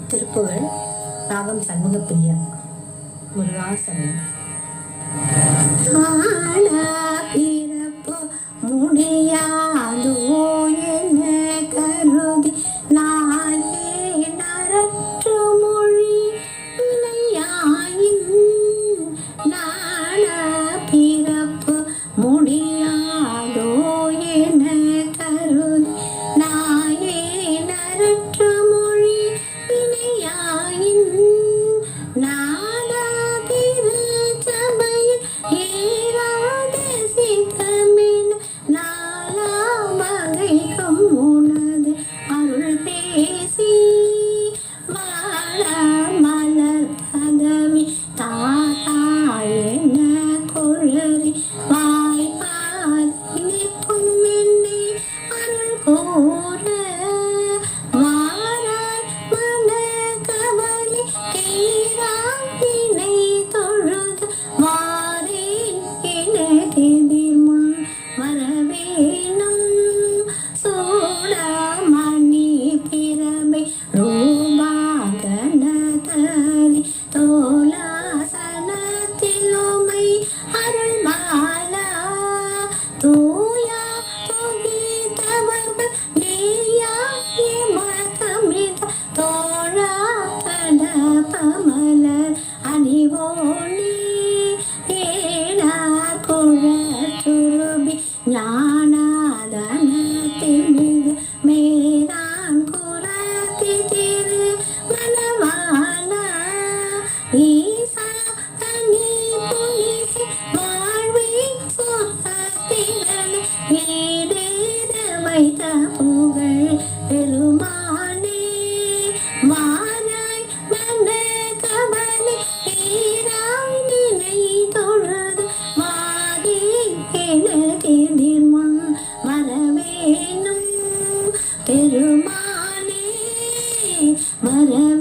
திருப்புகழ் ராகம் சண்முகப்பிரியா. முருகாசரணம். பிறப்பு முடியாதோ என்ன கருதி நாயே நரற்று மொழி வினையாயின் நாண பிறப்பு முடியாதோ என்ன கருதி நாயே நரற்று மொழி வினையாயின் நாட திருச்சபையில் ஏறாத சித்தமின் நாளாமகைக்கும் உனது அருள் பேசி வாழ மலர் பதவி தாத்தாயன குழறி வாய்ப்பாதி நிற்கும் என்னை அருள் கூற வாராய் மன கவலை தீராத்தினை தொழுது வாரேன் எனக்கெதிர்முன் வரவேணும் சூடமணி பிரபை ரூபாகனதரி தோலாசனத்திலுமை அருள் மாலா தூயா துகித்தவர்கள் நேயா எமதமித தோழா கட பமலர் அணிவோனே ஏனா குழற்றுருபி ஞானாதனத்தில் மிகு மேதான் குலத்தி திரு மனமாலா ஈசா தனி புலிசி வாழ்வி சொத்திரனை வீடேற வைத்த புகழ் பெருமானே மாறாய் மன கவலை தீராய் நினை தொழுது வாரே எனக்கெதிர்முன் வரவேணும் பெருமானே வரவே